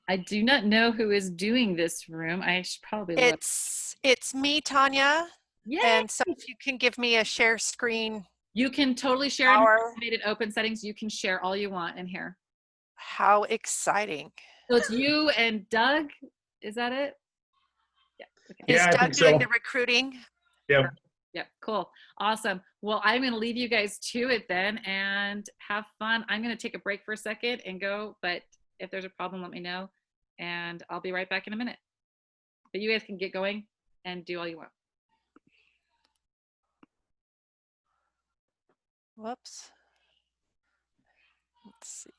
I do not know who is doing this room. I should probably look. It's me, Tanya. Yay! And so if you can give me a share screen. You can totally share in Power. activated open settings. You can share all you want in here. How exciting. So it's you and Doug. Is that it? Yeah. Okay. Is Yeah, I Doug think doing so. the recruiting? Yeah. Yeah, cool. Awesome. Well, I'm going to leave you guys to it then and have fun. I'm going to take a break for a second and go, but if there's a problem, let me know and I'll be right back in a minute. But you guys can get going and do all you want. Whoops. Let's see.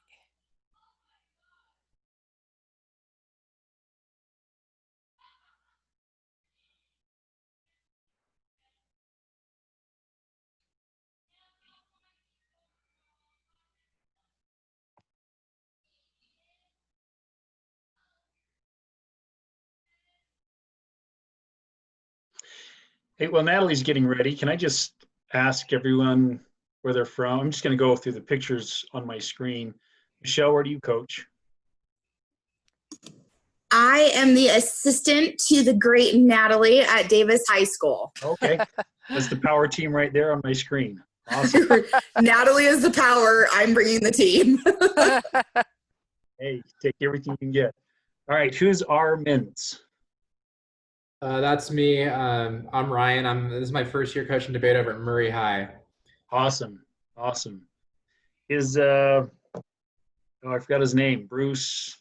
Hey, well, Natalie's getting ready. Can I just ask everyone where they're from? I'm just going to go through the pictures on my screen. Michelle, where do you coach? I am the assistant to the great Natalie at Davis High School. Okay. That's the power team right there on my screen. Awesome. Natalie is the power. I'm bringing the team. Hey, take everything you can get. All right, who's our Mintz? That's me. I'm Ryan. This is my first year coaching debate over at Murray High. Awesome. Awesome. I forgot his name. Bruce.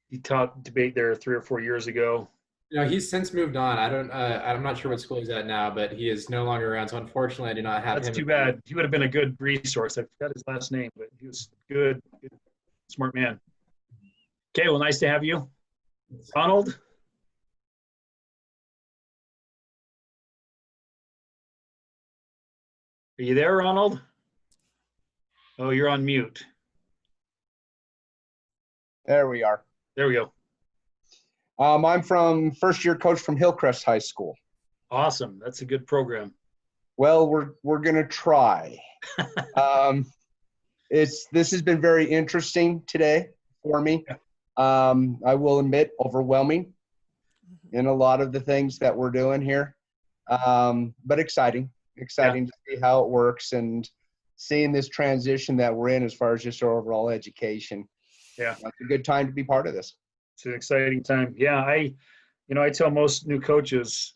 He taught debate there 3 or 4 years ago. You know, he's since moved on. I'm not sure what school he's at now, but he is no longer around. So unfortunately, I do not have him. That's too bad. He would have been a good resource. I forgot his last name, but he was good smart man. Okay, well, nice to have you. Ronald? Are you there, Ronald? Oh, you're on mute. There we are. There we go. I'm from first year coach from Hillcrest High School. Awesome. That's a good program. Well, we're gonna try. This has been very interesting today for me. I will admit, overwhelming in a lot of the things that we're doing here, but exciting to see how it works and seeing this transition that we're in as far as just our overall education. Yeah, it's a good time to be part of this. It's an exciting time. Yeah, I tell most new coaches,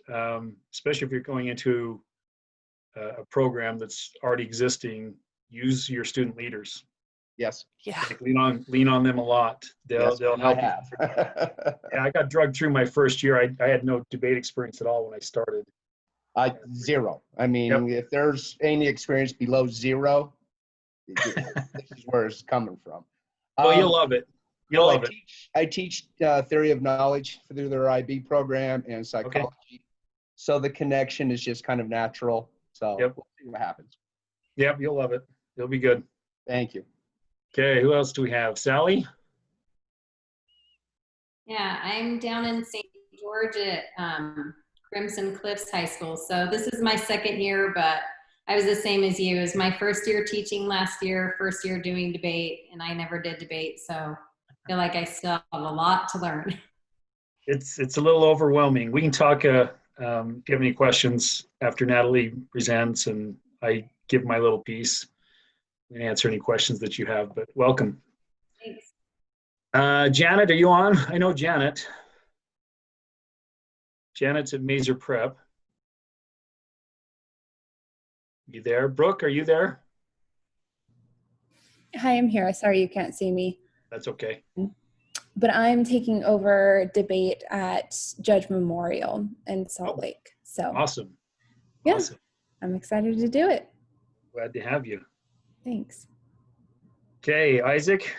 especially if you're going into a program that's already existing, use your student leaders. Yes. Yeah. Like lean on them a lot. They'll help you. Yeah, I got drugged through my first year. I had no debate experience at all when I started. Zero. I mean, if there's any experience below zero, this is where it's coming from. Well, you'll love it. You'll love it. I teach theory of knowledge through their IB program and psychology. Okay. So the connection is just kind of natural. So we'll see what happens. Yep, you'll love it. It'll be good. Thank you. Okay, who else do we have? Sally? Yeah, I'm down in St. George at Crimson Cliffs High School. So this is my second year, but I was the same as you. It was my first year teaching last year, first year doing debate, and I never did debate. So I feel like I still have a lot to learn. It's a little overwhelming. We can talk if you have any questions after Natalie presents and I give my little piece and answer any questions that you have, but welcome. Thanks. Janet, are you on? I know Janet. Janet's at Mazer Prep. You there? Brooke, are you there? Hi, I'm here. Sorry you can't see me. That's okay. But I'm taking over debate at Judge Memorial in Salt Lake. So awesome. Yeah, awesome. I'm excited to do it. Glad to have you. Thanks. Okay, Isaac.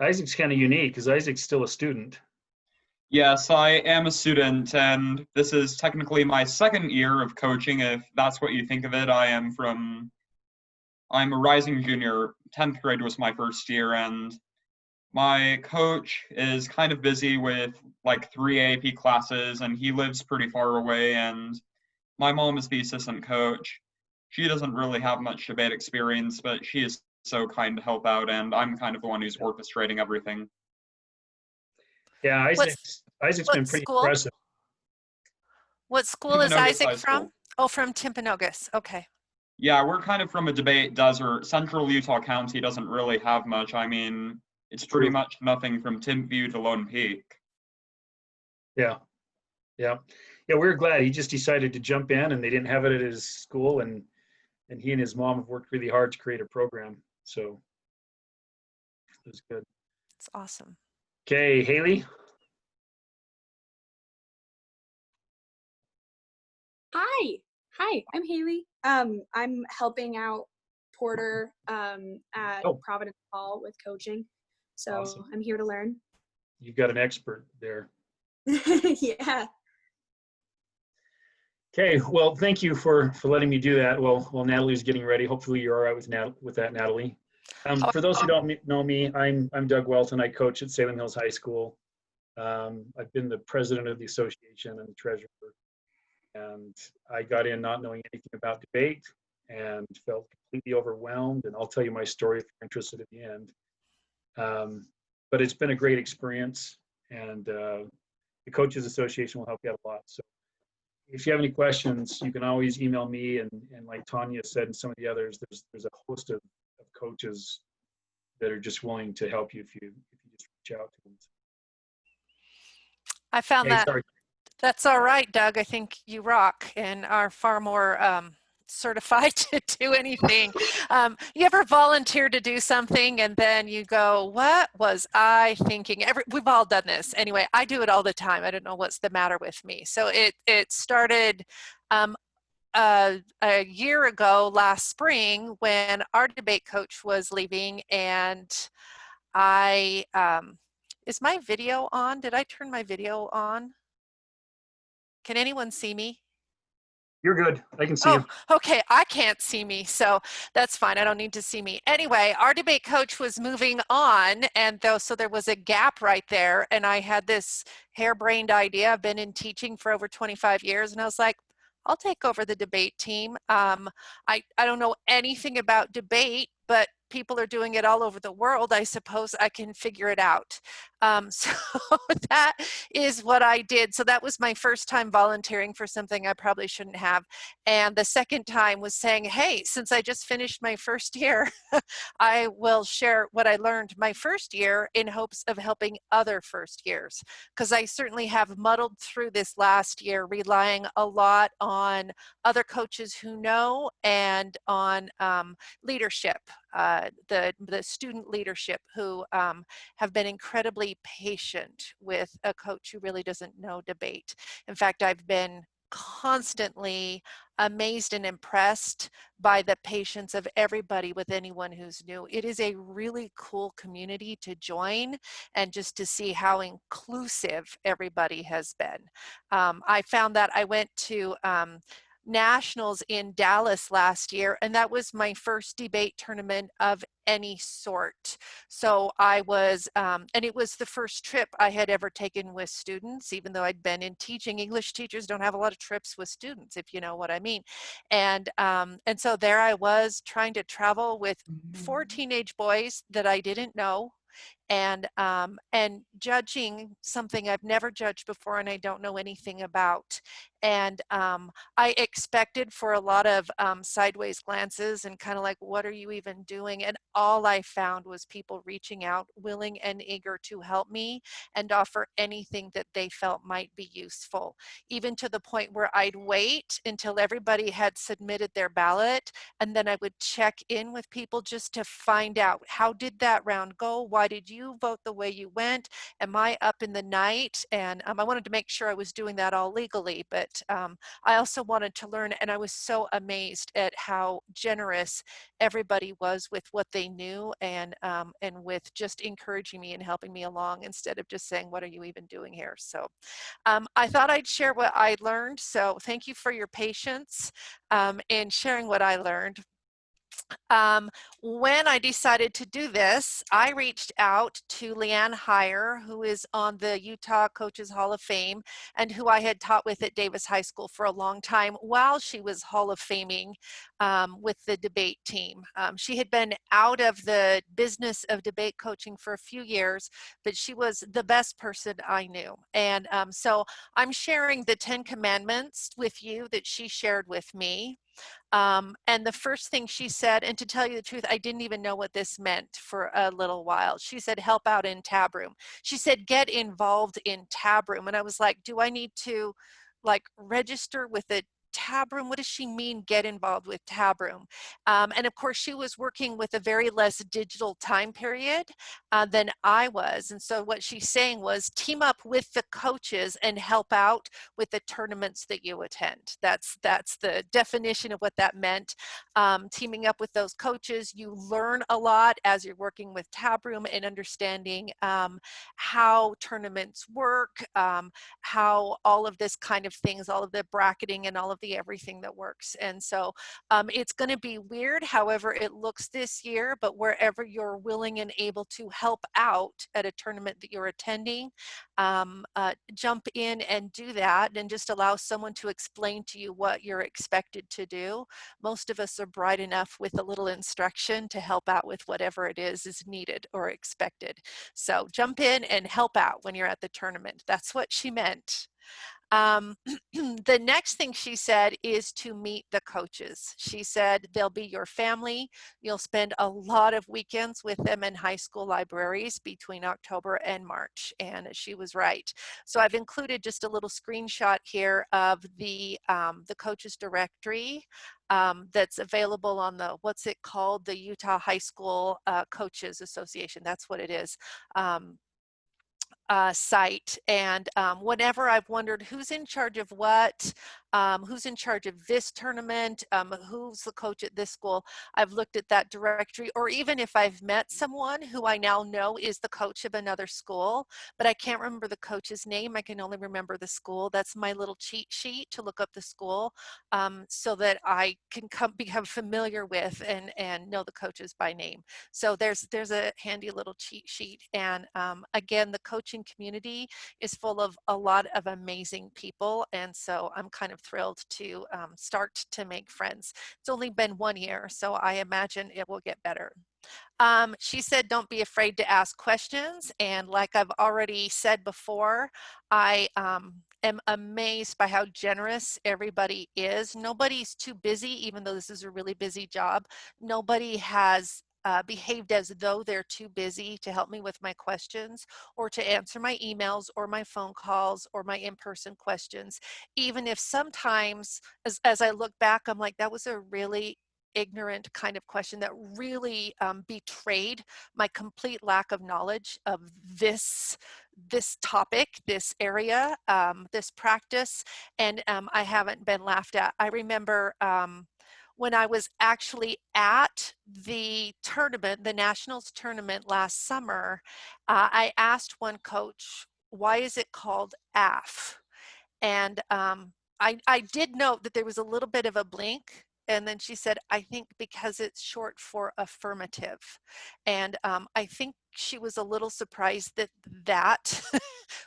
Isaac's kind of unique because Isaac's still a student. Yes, I am a student, and this is technically my second year of coaching, if that's what you think of it. I'm a rising junior. 10th grade was my first year, and my coach is kind of busy with like 3 AP classes, and he lives pretty far away, and my mom is the assistant coach. She doesn't really have much debate experience, but she is so kind to help out, and I'm kind of the one who's orchestrating everything. Yeah, Isaac's been what pretty school? impressive. What school is Timpanogos Isaac High from? School. Oh, from Timpanogos. Okay. Yeah, we're kind of from a debate desert. Central Utah County doesn't really have much. I mean, it's pretty True. much nothing from Timpview to Lone Peak. Yeah, yeah, yeah. We were glad he just decided to jump in, and they didn't have it at his school, and he and his mom have worked really hard to create a program. So it was good. It's awesome. Okay, Haley. Hi, I'm Haley. I'm helping out Porter at Oh. Providence Hall with coaching. So Awesome. I'm here to learn. You've got an expert there. Yeah. Okay, well, thank you for letting me do that. Well, while Natalie's getting ready, hopefully you're all right with that, Natalie. For those who don't know me, I'm Doug Welton. I coach at Salem Hills High School. I've been the president of the association and the treasurer. And I got in not knowing anything about debate and felt completely overwhelmed. And I'll tell you my story if you're interested at the end. But it's been a great experience, and the Coaches Association will help you out a lot. So if you have any questions, you can always email me. And like Tanya said, and some of the others, there's a host of coaches that are just willing to help you if you just reach out to them. I found Hey, that. sorry. That's all right, Doug. I think you rock and are far more certified to do anything. You ever volunteer to do something and then you go, what was I thinking? We've all done this. Anyway, I do it all the time. I don't know what's the matter with me. So it started a year ago last spring when our debate coach was leaving, and I, is my video on? Did I turn my video on? Can anyone see me? You're good. I can see you. Okay. I can't see me, so that's fine. I don't need to see me. Anyway, our debate coach was moving on, and so there was a gap right there, and I had this harebrained idea. I've been in teaching for over 25 years, and I was like, I'll take over the debate team. I don't know anything about debate, but people are doing it all over the world. I suppose I can figure it out. So that is what I did. So that was my first time volunteering for something I probably shouldn't have. And the second time was saying, hey, since I just finished my first year, I will share what I learned my first year in hopes of helping other first years. Because I certainly have muddled through this last year, relying a lot on other coaches who know and on leadership, the student leadership who have been incredibly patient with a coach who really doesn't know debate. In fact, I've been constantly amazed and impressed by the patience of everybody with anyone who's new. It is a really cool community to join and just to see how inclusive everybody has been. I found that I went to nationals in Dallas last year, and that was my first debate tournament of any sort. So I was, and it was the first trip I had ever taken with students, even though I'd been in teaching. English teachers don't have a lot of trips with students, if you know what I mean. And so there I was trying to travel with 4 teenage boys that I didn't know, and judging something I've never judged before and I don't know anything about. And I expected for a lot of sideways glances and kind of like, what are you even doing? And all I found was people reaching out, willing and eager to help me and offer anything that they felt might be useful, even to the point where I'd wait until everybody had submitted their ballot, and then I would check in with people just to find out, how did that round go? Why did you vote the way you went? Am I up in the night? And I wanted to make sure I was doing that all legally, but I also wanted to learn, and I was so amazed at how generous everybody was with what they knew, and with just encouraging me and helping me along instead of just saying, what are you even doing here? So I thought I'd share what I learned. So thank you for your patience in sharing what I learned. When I decided to do this, I reached out to Leanne Heyer, who is on the Utah Coaches Hall of Fame and who I had taught with at Davis High School for a long time while she was Hall of Faming with the debate team. She had been out of the business of debate coaching for a few years, but she was the best person I knew. And so I'm sharing the 10 Commandments with you that she shared with me. And the first thing she said, and to tell you the truth, I didn't even know what this meant for a little while. She said, help out in tab room. She said, get involved in tab room. And I was like, do I need to like register with a tab room? What does she mean, get involved with tab room? And of course, she was working with a very less digital time period than I was. And so what she's saying was team up with the coaches and help out with the tournaments that you attend. That's the definition of what that meant. Teaming up with those coaches, you learn a lot as you're working with tab room and understanding how tournaments work, how all of this kind of things, all of the bracketing and all of the everything that works. And so it's going to be weird however it looks this year, but wherever you're willing and able to help out at a tournament that you're attending, jump in and do that and just allow someone to explain to you what you're expected to do. Most of us are bright enough with a little instruction to help out with whatever it is needed or expected. So jump in and help out when you're at the tournament. That's what she meant. The next thing she said is to meet the coaches. She said they'll be your family. You'll spend a lot of weekends with them in high school libraries between October and March, and she was right. So I've included just a little screenshot here of the coaches directory that's available on the, what's it called? The Utah High School Coaches Association. That's what it is. Site. And whenever I've wondered who's in charge of what, who's in charge of this tournament, who's the coach at this school, I've looked at that directory. Or even if I've met someone who I now know is the coach of another school, but I can't remember the coach's name, I can only remember the school. That's my little cheat sheet to look up the school so that I can become familiar with and know the coaches by name. So there's a handy little cheat sheet. And again, the coaching community is full of a lot of amazing people. And so I'm kind of thrilled to start to make friends. It's only been 1 year, so I imagine it will get better. She said, don't be afraid to ask questions. And like I've already said before, I am amazed by how generous everybody is. Nobody's too busy, even though this is a really busy job. Nobody has behaved as though they're too busy to help me with my questions or to answer my emails or my phone calls or my in-person questions. Even if sometimes, as I look back, I'm like, that was a really ignorant kind of question that really betrayed my complete lack of knowledge of this topic, this area, this practice, and I haven't been laughed at. I remember when I was actually at the tournament, the Nationals tournament last summer, I asked one coach, why is it called AF? And I did note that there was a little bit of a blink. And then she said, I think because it's short for affirmative. And I think she was a little surprised that that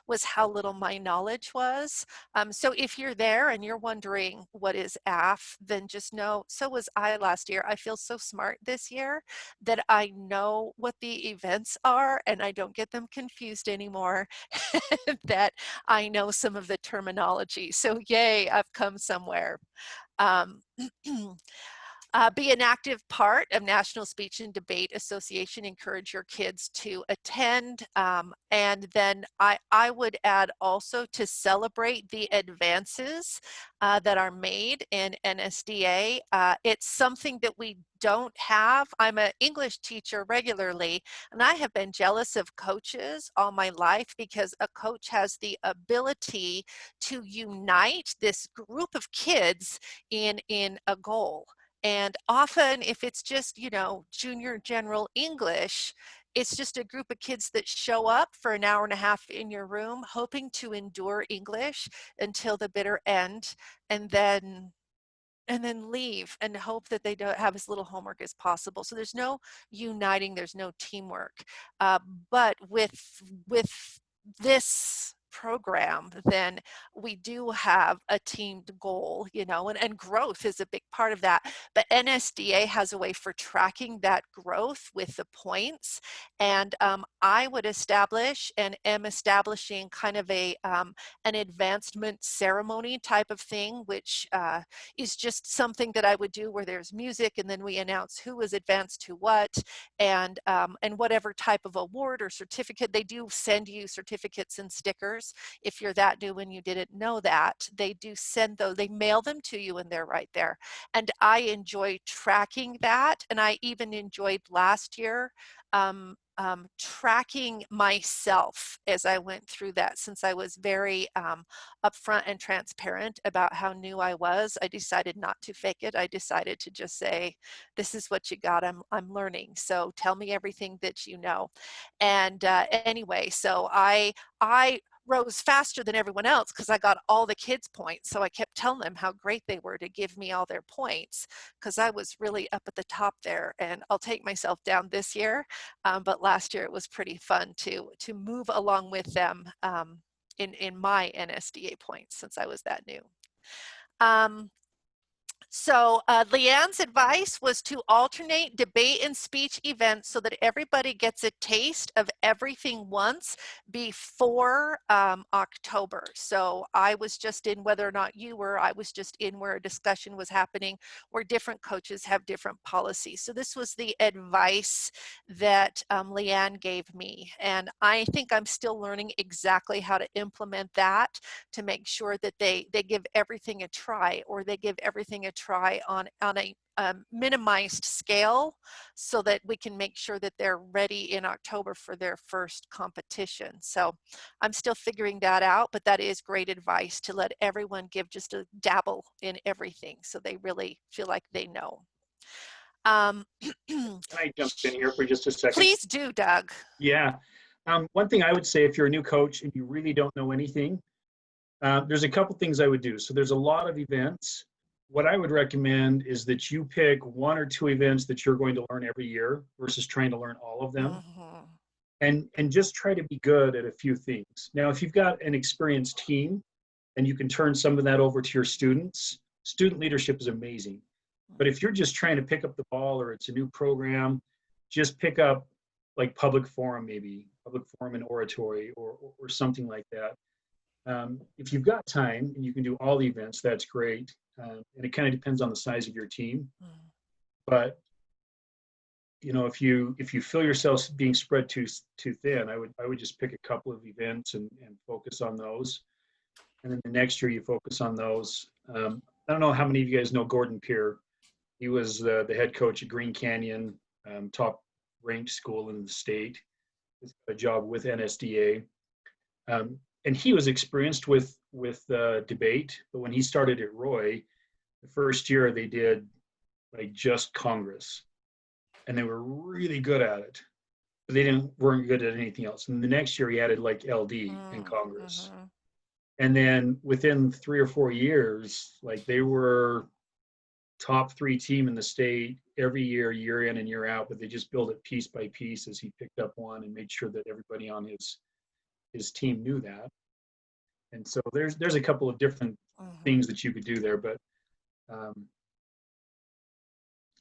was how little my knowledge was. So if you're there and you're wondering what is AF, then just know, so was I last year. I feel so smart this year that I know what the events are and I don't get them confused anymore, that I know some of the terminology. So yay, I've come somewhere. Be an active part of National Speech and Debate Association. Encourage your kids to attend. And then I would add also to celebrate the advances that are made in NSDA. It's something that we don't have. I'm an English teacher regularly, and I have been jealous of coaches all my life because a coach has the ability to unite this group of kids in a goal. And often if it's just, you know, junior general English, it's just a group of kids that show up for an hour and a half in your room, hoping to endure English until the bitter end. And then and then leave and hope that they don't have as little homework as possible. So there's no uniting, there's no teamwork. But with this program, then we do have a teamed goal, you know, and growth is a big part of that. But NSDA has a way for tracking that growth with the points. And I would establish and am establishing kind of an advancement ceremony type of thing, which is just something that I would do where there's music and then we announce who was advanced to what, and whatever type of award or certificate. They do send you certificates and stickers if you're that new and you didn't know that. They do send those, they mail them to you and they're right there. And I enjoy tracking that, and I even enjoyed last year tracking myself as I went through that. Since I was very upfront and transparent about how new I was, I decided not to fake it. I decided to just say, this is what you got. I'm learning. So tell me everything that you know. And anyway, so I rose faster than everyone else because I got all the kids' points. So I kept telling them how great they were to give me all their points, because I was really up at the top there. And I'll take myself down this year, but last year it was pretty fun to move along with them in my NSDA points since I was that new. So Leanne's advice was to alternate debate and speech events so that everybody gets a taste of everything once before October. So I was just in, whether or not you were, I was just in where a discussion was happening where different coaches have different policies. So this was the advice that Leanne gave me. And I think I'm still learning exactly how to implement that to make sure that they give everything a try, or they give everything a try on a minimized scale, so that we can make sure that they're ready in October for their first competition. So I'm still figuring that out, but that is great advice, to let everyone give just a dabble in everything so they really feel like they know. Can I jump in here for just a second? Please do, Doug. Yeah. One thing I would say, if you're a new coach and you really don't know anything, there's a couple things I would do. So there's a lot of events. What I would recommend is that you pick 1 or 2 events that you're going to learn every year versus trying to learn all of them. And just try to be good at a few things. Now, if you've got an experienced team and you can turn some of that over to your students, student leadership is amazing. But if you're just trying to pick up the ball, or it's a new program, just pick up like public forum, maybe public forum and oratory, or something like that. If you've got time and you can do all the events, that's great. And it kind of depends on the size of your team. But you know, if you feel yourself being spread too thin, I would just pick a couple of events and focus on those. And then the next year you focus on those. I don't know how many of you guys know Gordon Peer. He was the head coach at Green Canyon, top ranked school in the state. He's got a job with NSDA. And he was experienced with debate, but when he started at Roy, the first year they did like just Congress, and they were really good at it, but they weren't good at anything else. And the next year he added like LD in Congress, and then within 3 or 4 years, like they were top 3 team in the state every year, year in and year out. But they just built it piece by piece as he picked up one and made sure that everybody on his team knew that. And so there's a couple of different things that you could do there, but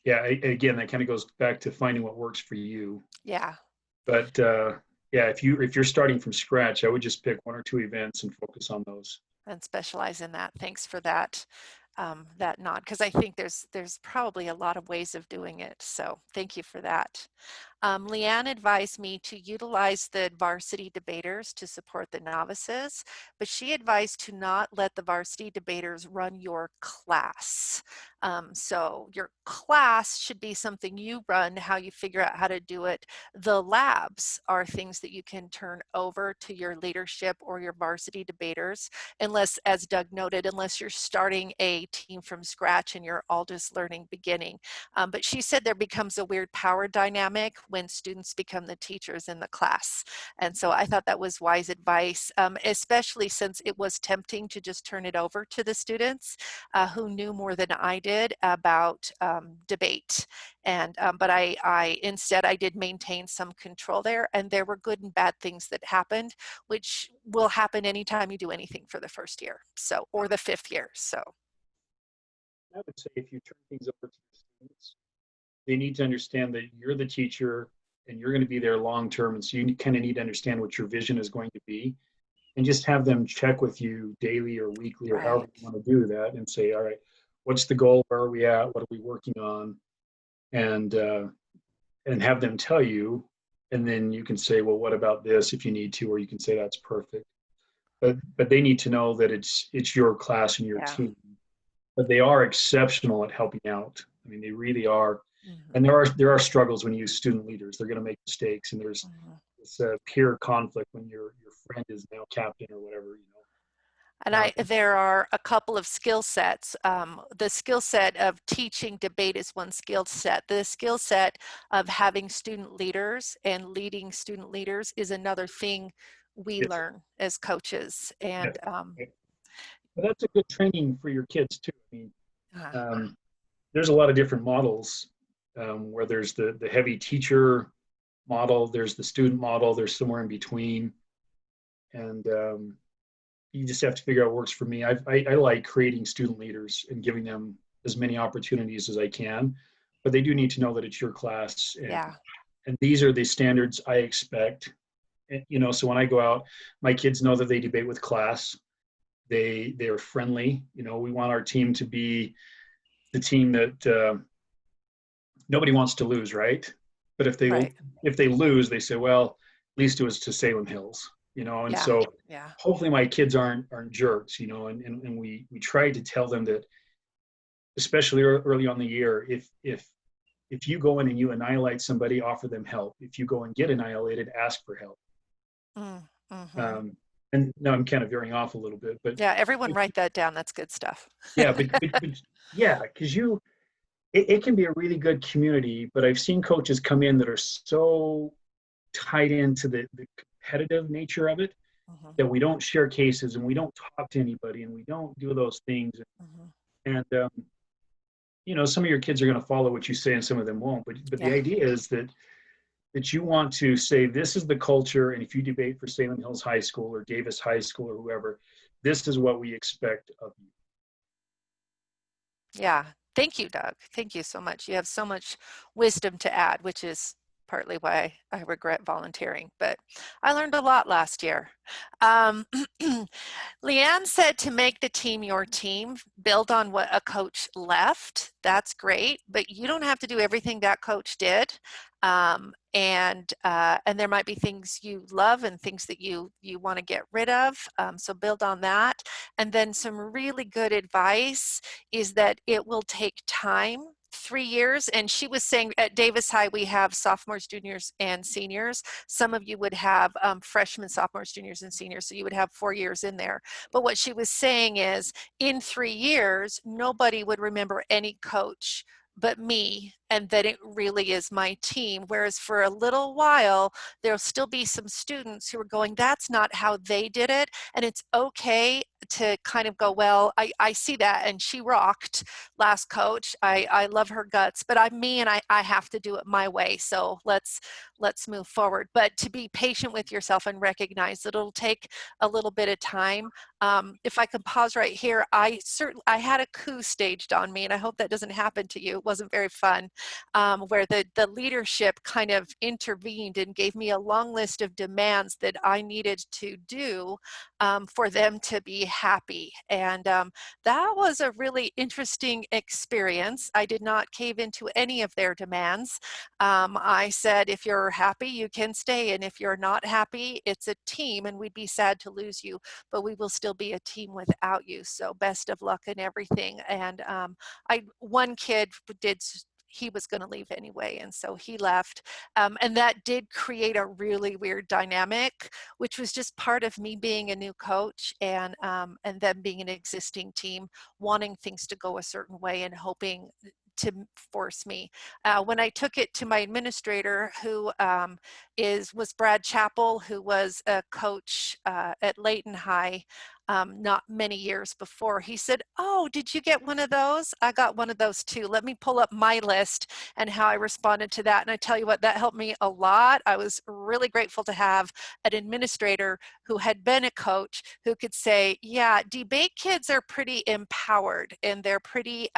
yeah, again, that kind of goes back to finding what works for you. Yeah. But yeah, if you're starting from scratch, I would just pick 1 or 2 events and focus on those. And specialize in that. Thanks for that. That nod, because I think there's probably a lot of ways of doing it. So thank you for that. Leanne advised me to utilize the varsity debaters to support the novices, but she advised to not let the varsity debaters run your class. So your class should be something you run, how you figure out how to do it. The labs are things that you can turn over to your leadership or your varsity debaters, unless, as Doug noted, unless you're starting a team from scratch and you're all just learning beginning. But she said there becomes a weird power dynamic when students become the teachers in the class. And so I thought that was wise advice, especially since it was tempting to just turn it over to the students who knew more than I did about debate. And but instead I did maintain some control there, and there were good and bad things that happened, which will happen anytime you do anything for the first year, so, or the 5th year. So I would say if you turn things over to the students, they need to understand that you're the teacher and you're going to be there long term. And so you kind of need to understand what your vision is going to be, and just have them check with you daily or weekly or however you want to do that, and say, all right, what's the goal? Where are we at? What are we working on? And have them tell you, and then you can say, well, what about this if you need to, or you can say that's perfect. But they need to know that it's your class and your team. But they are exceptional at helping out. I mean, they really are. Mm-hmm. And there are struggles when you use student leaders. They're going to make mistakes, and there's this peer conflict when your friend is now captain or whatever, you know. And there are a couple of skill sets. The skill set of teaching debate is one skill set. The skill set of having student leaders and leading student leaders is another thing we learn as coaches. And but that's a good training for your kids too. I mean, there's a lot of different models where there's the heavy teacher model, there's the student model, there's somewhere in between. And you just have to figure out what works for me. I like creating student leaders and giving them as many opportunities as I can, but they do need to know that it's your class. And these are the standards I expect. And, you know, so when I go out, my kids know that they debate with class. They are friendly. You know, we want our team to be the team that nobody wants to lose, right? But if they lose, they say, well, at least it was to Salem Hills. You know, and so hopefully my kids aren't jerks, you know, and we try to tell them that, especially early on in the year, if you go in and you annihilate somebody, offer them help. If you go and get annihilated, ask for help. Mm-hmm. And now I'm kind of veering off a little bit, but everyone write that down. That's good stuff. but because it can be a really good community, but I've seen coaches come in that are so tied into the competitive nature of it, that we don't share cases and we don't talk to anybody and we don't do those things. And you know, some of your kids are going to follow what you say and some of them won't. But the idea is that you want to say, this is the culture, and if you debate for Salem Hills High School or Davis High School or whoever, this is what we expect of you. Yeah. Thank you, Doug. Thank you so much. You have so much wisdom to add, which is partly why I regret volunteering, but I learned a lot last year. Leanne said to make the team your team, build on what a coach left. That's great, but you don't have to do everything that coach did. And there might be things you love and things that you want to get rid of. So build on that. And then some really good advice is that it will take time. 3 years, and she was saying at Davis High we have sophomores, juniors, and seniors. Some of you would have freshmen, sophomores, juniors, and seniors, so you would have 4 years in there. But what she was saying is, in 3 years, nobody would remember any coach but me, and that it really is my team. Whereas for a little while, there'll still be some students who are going, that's not how they did it. And it's okay to kind of go, well, I see that, and she rocked last coach. I love her guts, but I'm me and I have to do it my way. So let's move forward. But to be patient with yourself and recognize that it'll take a little bit of time. If I can pause right here, I had a coup staged on me, and I hope that doesn't happen to you. It wasn't very fun, where the leadership kind of intervened and gave me a long list of demands that I needed to do for them to be happy. And that was a really interesting experience. I did not cave into any of their demands. I said, if you're happy, you can stay. And if you're not happy, it's a team, and we'd be sad to lose you, but we will still be a team without you. So best of luck in everything. And one kid he was going to leave anyway, and so he left, and that did create a really weird dynamic, which was just part of me being a new coach and them being an existing team, wanting things to go a certain way and hoping to force me. When I took it to my administrator, who was Brad Chappell, who was a coach at Layton High not many years before, he said, "Oh, did you get one of those? I got one of those too. Let me pull up my list," and how I responded to that. And I tell you what, that helped me a lot. I was really grateful to have an administrator who had been a coach who could say, yeah, debate kids are pretty empowered, and they're pretty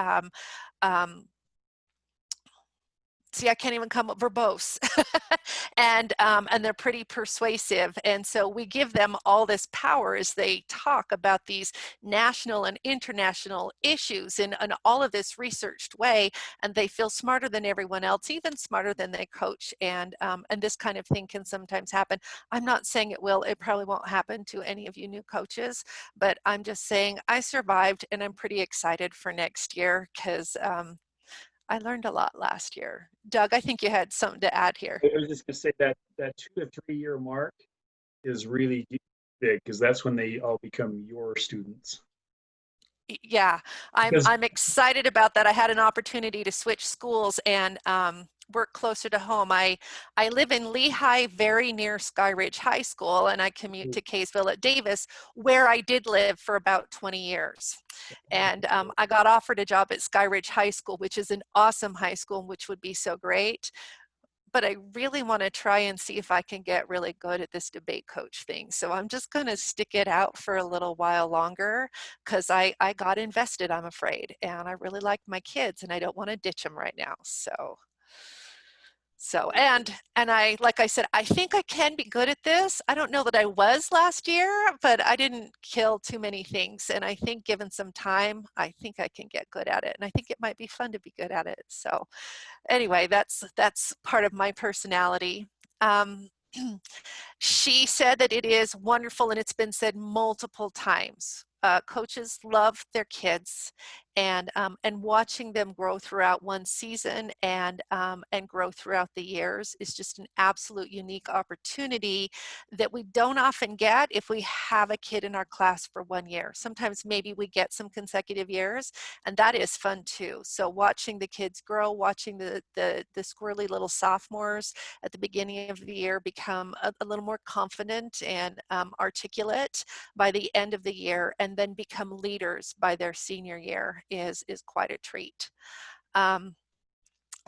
see, I can't even come up verbose, and they're pretty persuasive. And so we give them all this power as they talk about these national and international issues in all of this researched way, and they feel smarter than everyone else, even smarter than they coach. And this kind of thing can sometimes happen. I'm not saying it will. It probably won't happen to any of you new coaches, but I'm just saying I survived, and I'm pretty excited for next year because I learned a lot last year. Doug, I think you had something to add here. I was just going to say that 2 to 3 year mark is really big, because that's when they all become your students. Yeah, I'm excited about that. I had an opportunity to switch schools and work closer to home. I live in Lehigh, very near Sky Ridge High School, and I commute to Kaysville at Davis, where I did live for about 20 years. And I got offered a job at Sky Ridge High School, which is an awesome high school, which would be so great. But I really want to try and see if I can get really good at this debate coach thing. So I'm just going to stick it out for a little while longer, because I got invested, I'm afraid. And I really like my kids, and I don't want to ditch them right now. And like I said, I think I can be good at this. I don't know that I was last year, but I didn't kill too many things. And I think given some time, I think I can get good at it. And I think it might be fun to be good at it. So anyway, that's part of my personality. She said that it is wonderful, and it's been said multiple times. Coaches love their kids, and watching them grow throughout one season and grow throughout the years is just an absolute unique opportunity that we don't often get if we have a kid in our class for 1 year. Sometimes maybe we get some consecutive years, and that is fun too. So watching the kids grow, watching the squirrely little sophomores at the beginning of the year become a little more confident and articulate by the end of the year, and then become leaders by their senior year is quite a treat.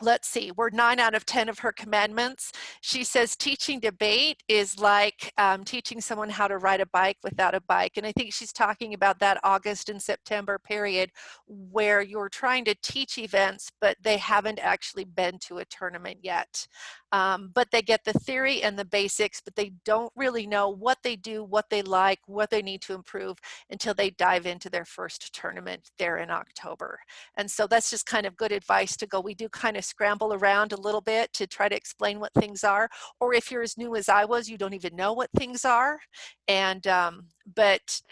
Let's see, we're 9 out of 10 of her commandments. She says teaching debate is like teaching someone how to ride a bike without a bike. And I think she's talking about that August and September period where you're trying to teach events, but they haven't actually been to a tournament yet. But they get the theory and the basics, but they don't really know what they do, what they like, what they need to improve until they dive into their first tournament there in October. And so that's just kind of good advice to go. We do kind of scramble around a little bit to try to explain what things are, or if you're as new as I was, you don't even know what things are. And but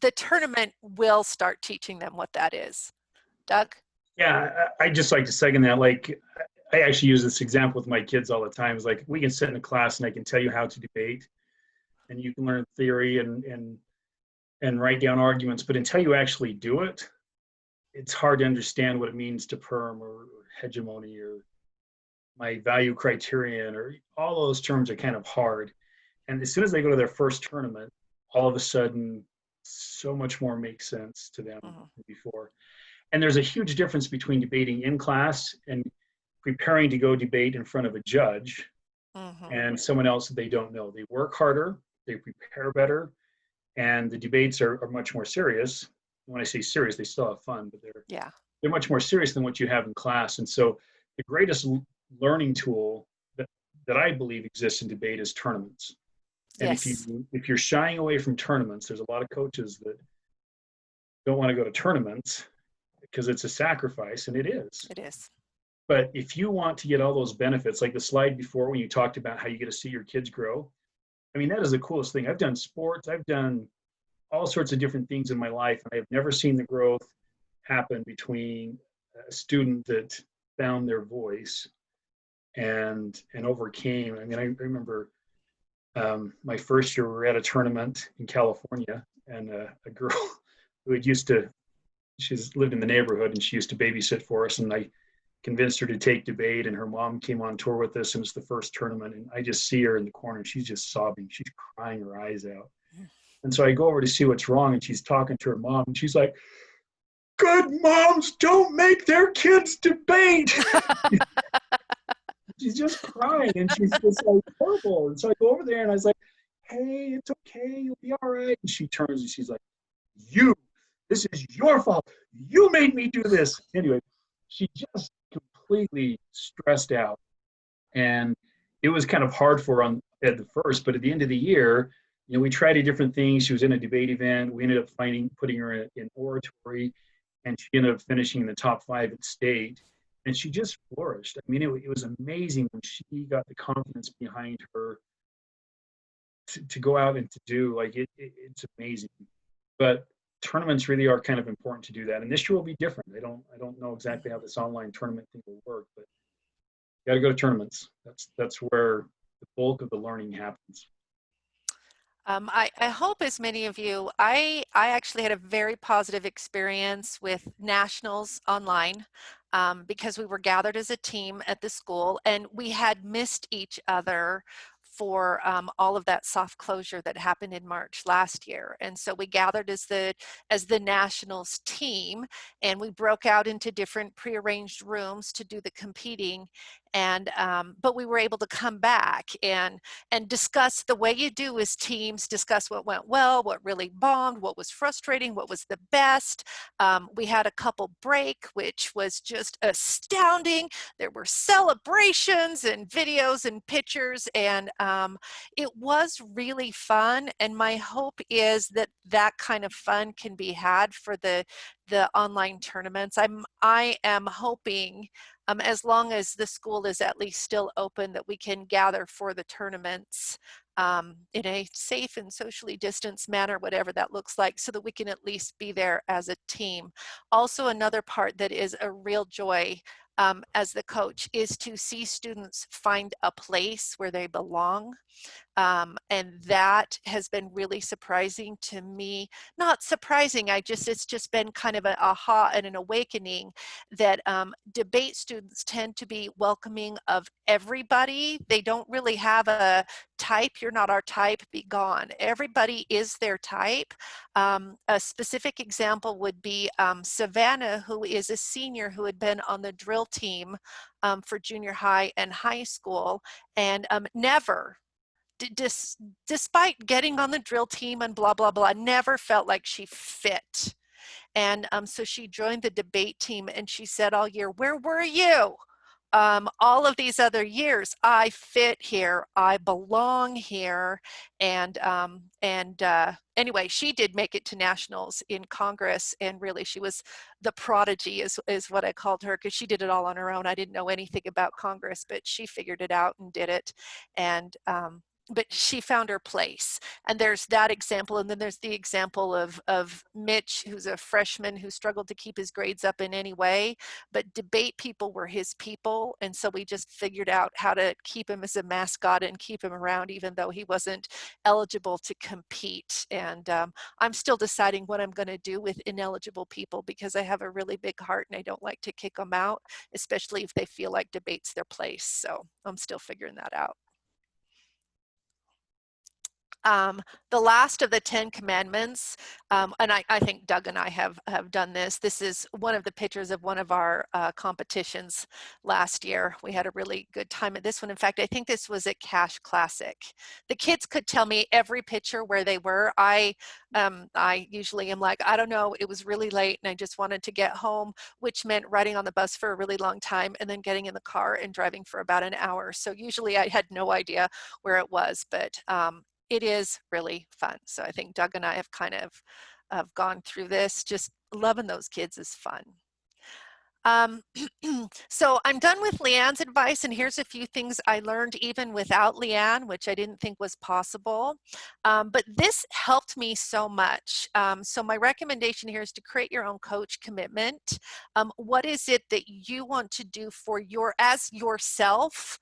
the tournament will start teaching them what that is. Doug? Yeah, I just like to second that. Like, I actually use this example with my kids all the time. It's like, we can sit in a class and I can tell you how to debate, and you can learn theory and write down arguments, but until you actually do it, it's hard to understand what it means to perm or hegemony or my value criterion, or all those terms are kind of hard. And as soon as they go to their first tournament, all of a sudden, so much more makes sense to them than before. And there's a huge difference between debating in class and preparing to go debate in front of a judge and someone else that they don't know. They work harder, they prepare better, and the debates are much more serious. When I say serious, they still have fun, but they're much more serious than what you have in class. And so the greatest learning tool that I believe exists in debate is tournaments. And if you're shying away from tournaments, there's a lot of coaches that don't want to go to tournaments because it's a sacrifice, and it is. It is. But if you want to get all those benefits, like the slide before when you talked about how you get to see your kids grow, I mean, that is the coolest thing. I've done sports, I've done all sorts of different things in my life, and I've never seen the growth happen between a student that found their voice and overcame. I mean, I remember my first year we were at a tournament in California, and a girl who had used to she's lived in the neighborhood and she used to babysit for us. And I convinced her to take debate, and her mom came on tour with us, and it's the first tournament. And I just see her in the corner and she's just sobbing. She's crying her eyes out. And so I go over to see what's wrong, and she's talking to her mom, and she's like, "Good moms don't make their kids debate." She's just crying, and she's just like horrible. And so I go over there and I was like, "Hey, it's okay, you'll be all right." And she turns and she's like, "This is your fault. You made me do this." Anyway, she just completely stressed out. And it was kind of hard for her at the first, but at the end of the year, we tried different things. She was in a debate event. We ended up putting her in oratory, and she ended up finishing in the top 5 at state. And she just flourished. I mean, it was amazing when she got the confidence behind her to go out and to do, like, it's amazing. But tournaments really are kind of important to do that. And this year will be different. I don't know exactly how this online tournament thing will work, but you got to go to tournaments. That's where the bulk of the learning happens. I hope, as many of you, I actually had a very positive experience with nationals online because we were gathered as a team at the school, and we had missed each other for all of that soft closure that happened in March last year. And so we gathered as the nationals team, and we broke out into different prearranged rooms to do the competing. And but we were able to come back and discuss the way you do as teams, discuss what went well, what really bombed, what was frustrating, what was the best. We had a couple break, which was just astounding. There were celebrations and videos and pictures, and it was really fun. And my hope is that that kind of fun can be had for the online tournaments. I am hoping, as long as the school is at least still open, that we can gather for the tournaments in a safe and socially distanced manner, whatever that looks like, so that we can at least be there as a team. Also, another part that is a real joy as the coach is to see students find a place where they belong. And that has been really surprising to me. Not surprising, it's just been kind of an aha and an awakening that debate students tend to be welcoming of everybody. They don't really have a type. You're not our type, be gone. Everybody is their type. A specific example would be Savannah, who is a senior who had been on the drill team for junior high and high school, and never, despite getting on the drill team and blah, blah, blah, never felt like she fit. And so she joined the debate team, and she said all year, "Where were you? All of these other years, I fit here, I belong here." And anyway, she did make it to nationals in Congress, and really she was the prodigy is what I called her, because she did it all on her own. I didn't know anything about Congress, but she figured it out and did it. And but she found her place. And there's that example. And then there's the example of Mitch, who's a freshman who struggled to keep his grades up in any way, but debate people were his people. And so we just figured out how to keep him as a mascot and keep him around, even though he wasn't eligible to compete. And I'm still deciding what I'm going to do with ineligible people, because I have a really big heart and I don't like to kick them out, especially if they feel like debate's their place. So I'm still figuring that out. The last of the 10 commandments, and I think Doug and I have done this. This is one of the pictures of one of our competitions last year. We had a really good time at this one. In fact, I think this was at Cash Classic. The kids could tell me every picture where they were. I usually am like, I don't know, it was really late and I just wanted to get home, which meant riding on the bus for a really long time and then getting in the car and driving for about an hour. So usually I had no idea where it was, but it is really fun. So I think Doug and I have kind of gone through this. Just loving those kids is fun. So I'm done with Leanne's advice, and here's a few things I learned even without Leanne, which I didn't think was possible. But this helped me so much. So my recommendation here is to create your own coach commitment. What is it that you want to do for as yourself?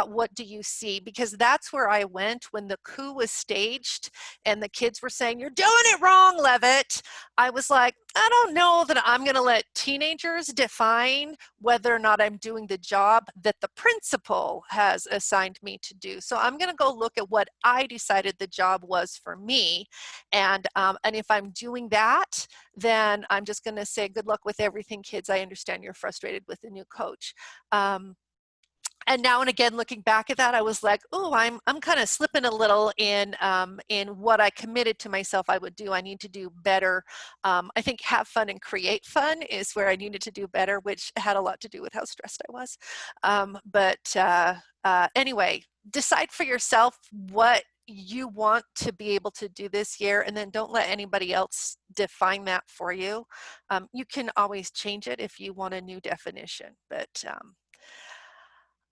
What do you see? Because that's where I went when the coup was staged and the kids were saying, "You're doing it wrong, Levitt." I was like, I don't know that I'm going to let teenagers define whether or not I'm doing the job that the principal has assigned me to do. So I'm going to go look at what I decided the job was for me. And if I'm doing that, then I'm just going to say, good luck with everything, kids. I understand you're frustrated with the new coach. And now and again, looking back at that, I was like, oh, I'm kind of slipping a little in what I committed to myself I would do. I need to do better. I think have fun and create fun is where I needed to do better, which had a lot to do with how stressed I was. Anyway, decide for yourself what you want to be able to do this year, and then don't let anybody else define that for you. You can always change it if you want a new definition, but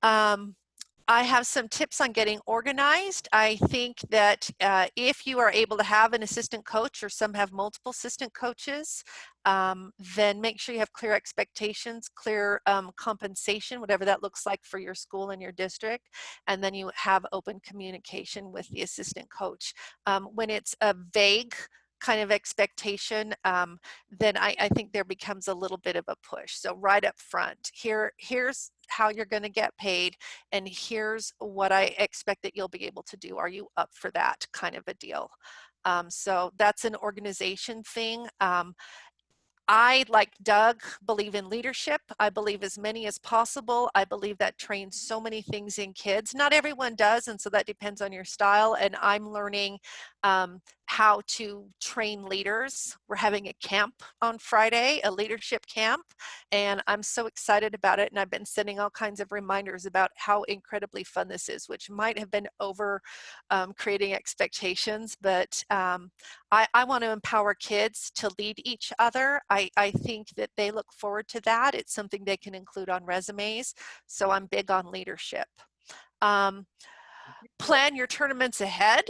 I have some tips on getting organized. I think that if you are able to have an assistant coach, or some have multiple assistant coaches, then make sure you have clear expectations, clear compensation, whatever that looks like for your school and your district, and then you have open communication with the assistant coach. When it's a vague kind of expectation, then I think there becomes a little bit of a push. So right up front, here's how you're going to get paid, and here's what I expect that you'll be able to do. Are you up for that kind of a deal? So that's an organization thing. I, like Doug, believe in leadership. I believe as many as possible. I believe that trains so many things in kids. Not everyone does, and so that depends on your style. And I'm learning how to train leaders. We're having a camp on Friday, a leadership camp, and I'm so excited about it. And I've been sending all kinds of reminders about how incredibly fun this is, which might have been over creating expectations, but I want to empower kids to lead each other. I think that they look forward to that. It's something they can include on resumes. So I'm big on leadership. Plan your tournaments ahead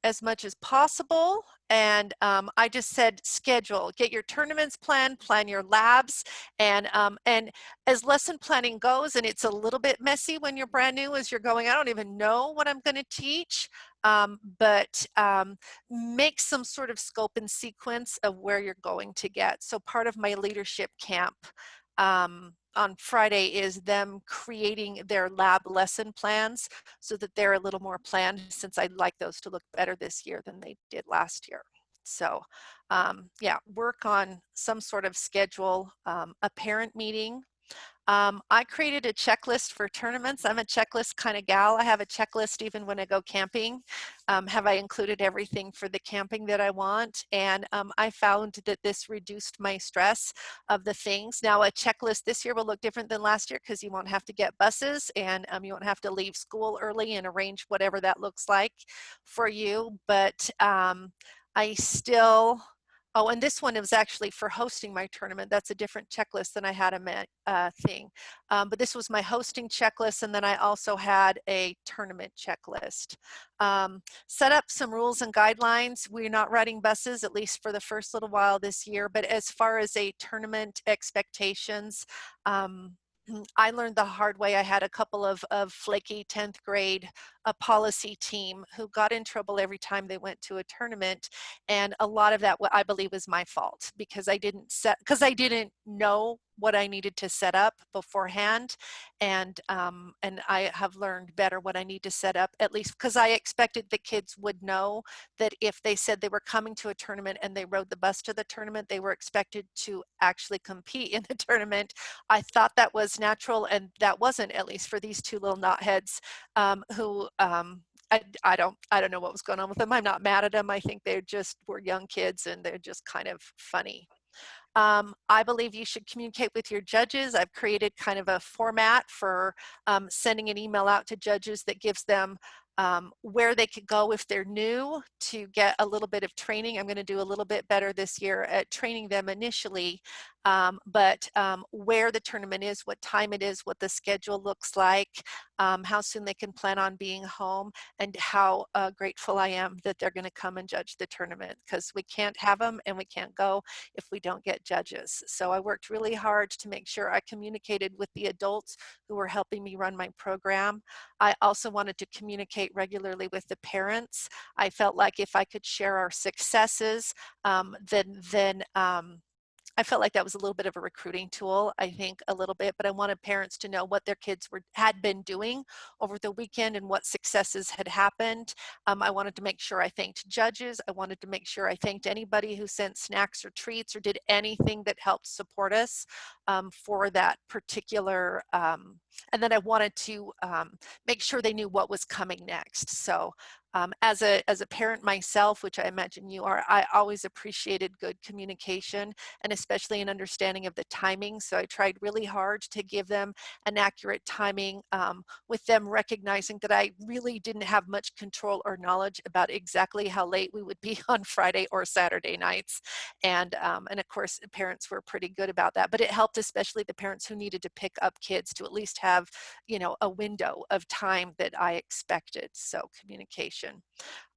as much as possible. And I just said schedule, get your tournaments planned, plan your labs, and as lesson planning goes, and it's a little bit messy when you're brand new as you're going, I don't even know what I'm going to teach, but make some sort of scope and sequence of where you're going to get. So part of my leadership camp on Friday is them creating their lab lesson plans so that they're a little more planned, since I'd like those to look better this year than they did last year. So yeah, work on some sort of schedule, a parent meeting. I created a checklist for tournaments. I'm a checklist kind of gal. I have a checklist even when I go camping. Have I included everything for the camping that I want? And I found that this reduced my stress of the things. Now a checklist this year will look different than last year, because you won't have to get buses, and you won't have to leave school early and arrange whatever that looks like for you. But I still, oh, and this one was actually for hosting my tournament. That's a different checklist than I had a thing. But this was my hosting checklist, and then I also had a tournament checklist. Set up some rules and guidelines. We're not riding buses, at least for the first little while this year, but as far as a tournament expectations, I learned the hard way. I had a couple of flaky 10th grade policy team who got in trouble every time they went to a tournament. And a lot of that, I believe, is my fault, because I didn't know what I needed to set up beforehand. And I have learned better what I need to set up, at least because I expected the kids would know that if they said they were coming to a tournament and they rode the bus to the tournament, they were expected to actually compete in the tournament. I thought that was natural, and that wasn't, at least for these two little knotheads who I don't know what was going on with them. I'm not mad at them. I think they just were young kids, and they're just kind of funny. I believe you should communicate with your judges. I've created kind of a format for sending an email out to judges that gives them where they could go if they're new to get a little bit of training. I'm going to do a little bit better this year at training them initially, but where the tournament is, what time it is, what the schedule looks like, how soon they can plan on being home, and how grateful I am that they're going to come and judge the tournament, because we can't have them and we can't go if we don't get judges. So I worked really hard to make sure I communicated with the adults who were helping me run my program. I also wanted to communicate regularly with the parents. I felt like if I could share our successes, then I felt like that was a little bit of a recruiting tool, I think a little bit, but I wanted parents to know what their kids had been doing over the weekend and what successes had happened. I wanted to make sure I thanked judges. I wanted to make sure I thanked anybody who sent snacks or treats or did anything that helped support us for that particular, and then I wanted to make sure they knew what was coming next. So as a parent myself, which I imagine you are, I always appreciated good communication and especially an understanding of the timing. So I tried really hard to give them an accurate timing with them recognizing that I really didn't have much control or knowledge about exactly how late we would be on Friday or Saturday nights. And of course, parents were pretty good about that, but it helped especially the parents who needed to pick up kids to at least have, you know, a window of time that I expected. So communication.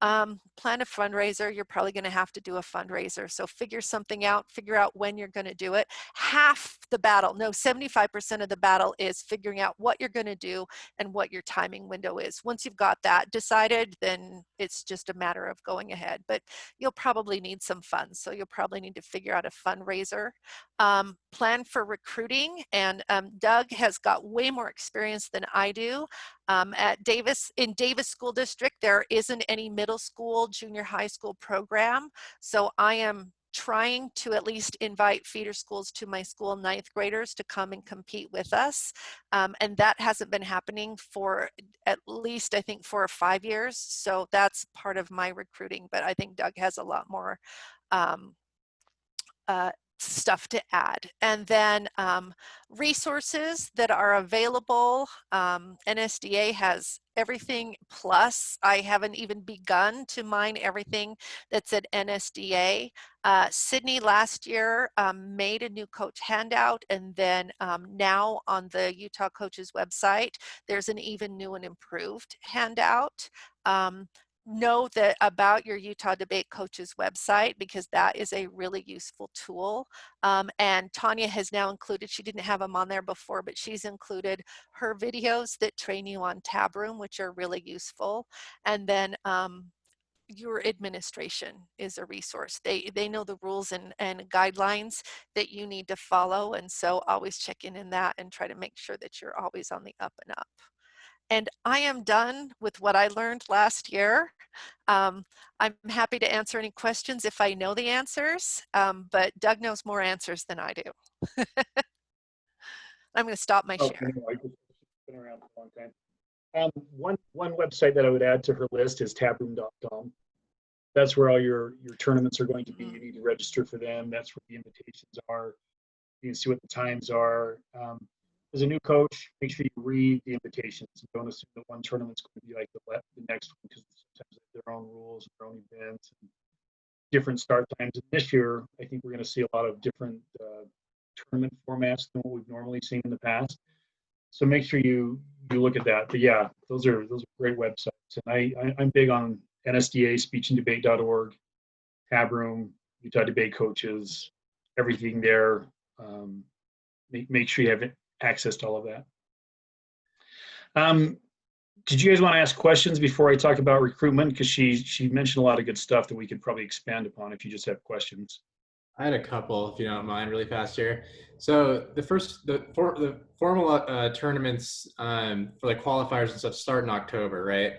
Plan a fundraiser. You're probably going to have to do a fundraiser. So figure something out, figure out when you're going to do it. Half the battle, no, 75% of the battle is figuring out what you're going to do and what your timing window is. Once you've got that decided, then it's just a matter of going ahead. But you'll probably need some funds. So you'll probably need to figure out a fundraiser. Plan for recruiting. And Doug has got way more experience than I do. In Davis School District, there isn't any middle school, junior high school program. So I am trying to at least invite feeder schools to my school, 9th graders, to come and compete with us. And that hasn't been happening for at least, I think, 4 or 5 years. So that's part of my recruiting, but I think Doug has a lot more stuff to add. And then resources that are available. NSDA has everything, plus I haven't even begun to mine everything that's at NSDA. Sydney last year made a new coach handout, and then now on the Utah Coaches website, there's an even new and improved handout. Know that about your Utah Debate Coaches website, because that is a really useful tool. And Tanya has now included, she didn't have them on there before, but she's included her videos that train you on Tabroom, which are really useful. And then your administration is a resource. They know the rules and guidelines that you need to follow. And so always check in that and try to make sure that you're always on the up and up. And I am done with what I learned last year. I'm happy to answer any questions if I know the answers, but Doug knows more answers than I do. I'm going to stop my share. I've been around for a long time. One website that I would add to her list is tabroom.com. That's where all your tournaments are going to be. You need to register for them. That's where the invitations are. You can see what the times are. As a new coach, make sure you read the invitations. Don't assume that one tournament's going to be like the next one, because sometimes they have their own rules, their own events, and different start times. And this year, I think we're going to see a lot of different tournament formats than what we've normally seen in the past. So make sure you look at that. But yeah, those are great websites. And I'm big on NSDA, speechanddebate.org, Tabroom, Utah Debate Coaches, everything there. Make sure you have access to all of that. Did you guys want to ask questions before I talk about recruitment? Because she mentioned a lot of good stuff that we could probably expand upon if you just have questions. I had a couple, if you don't mind, really fast here. So the formal tournaments for like qualifiers and stuff start in October, right?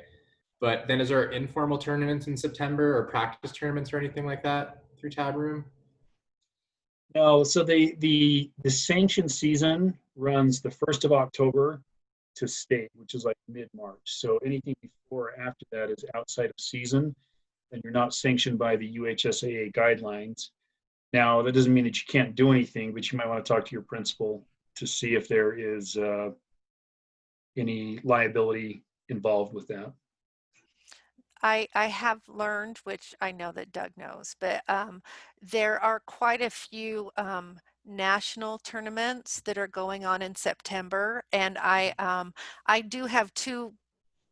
But then is there informal tournaments in September, or practice tournaments or anything like that through Tabroom? No, so the sanctioned season runs the 1st of October to state, which is like mid-March. So anything before or after that is outside of season, and you're not sanctioned by the UHSAA guidelines. Now, that doesn't mean that you can't do anything, but you might want to talk to your principal to see if there is any liability involved with that. I have learned, which I know that Doug knows, but there are quite a few national tournaments that are going on in September, and I do have two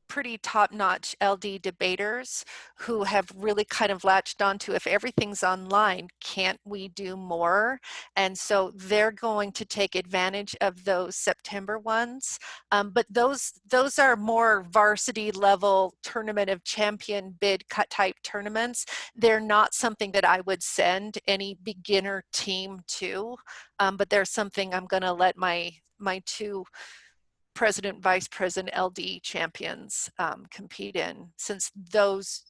pretty top-notch LD debaters who have really kind of latched onto, if everything's online, can't we do more? And so they're going to take advantage of those September ones. But those are more varsity level tournament of champion bid cut type tournaments. They're not something that I would send any beginner team to, but they're something I'm going to let my two president, vice president, LD champions compete in, since those,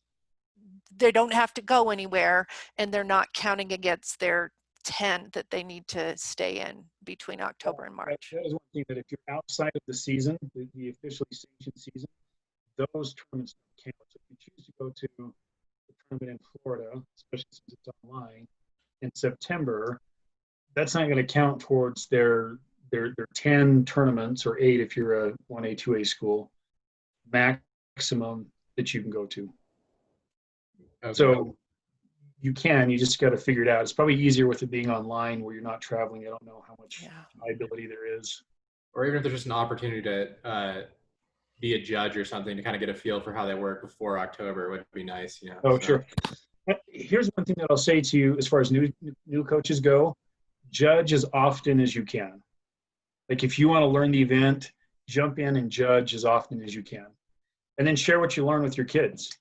they don't have to go anywhere and they're not counting against their 10 that they need to stay in between October and March. That is one thing, that if you're outside of the season, the officially sanctioned season, those tournaments don't count. So if you choose to go to the tournament in Florida, especially since it's online, in September, that's not going to count towards their 10 tournaments, or 8 if you're a 1A, 2A school, maximum that you can go to. Okay. So you just got to figure it out. It's probably easier with it being online where you're not traveling. I don't know how much liability there is. Or even if there's just an opportunity to be a judge or something to kind of get a feel for how they work before October would be nice, you know. Oh, so. sure. Here's one thing that I'll say to you as far as new coaches go: judge as often as you can. Like if you want to learn the event, jump in and judge as often as you can. And then share what you learn with your kids.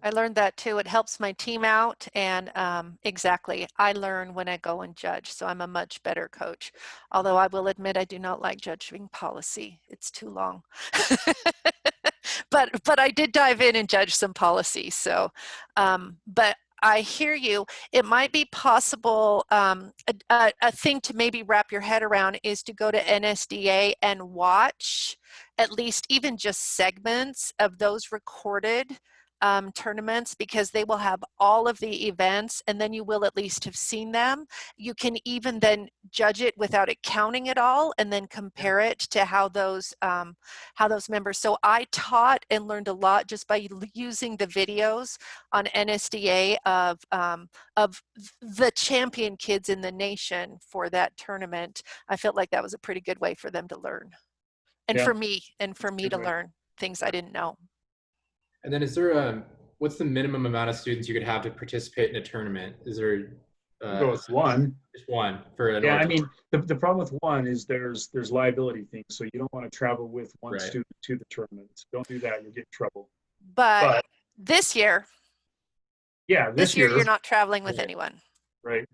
I learned that too. It helps my team out, and exactly, I learn when I go and judge, so I'm a much better coach. Although I will admit I do not like judging policy. It's too long. but I did dive in and judge some policy. So, but I hear you. It might be possible, a thing to maybe wrap your head around is to go to NSDA and watch at least even just segments of those recorded tournaments, because they will have all of the events, and then you will at least have seen them. You can even then judge it without it counting it all, and then compare it to how those members. So I taught and learned a lot just by using the videos on NSDA of the champion kids in the nation for that tournament. I felt like that was a pretty good way for them to learn, and for me to learn things I didn't know. And then is there what's the minimum amount of students you could have to participate in a tournament? Is there Go with one. Just one for an Yeah, I mean, the problem with one is there's liability things. So you don't want to travel with one student to the tournament. Don't do that. You'll get in trouble. But this year, this year you're not traveling with anyone. Right.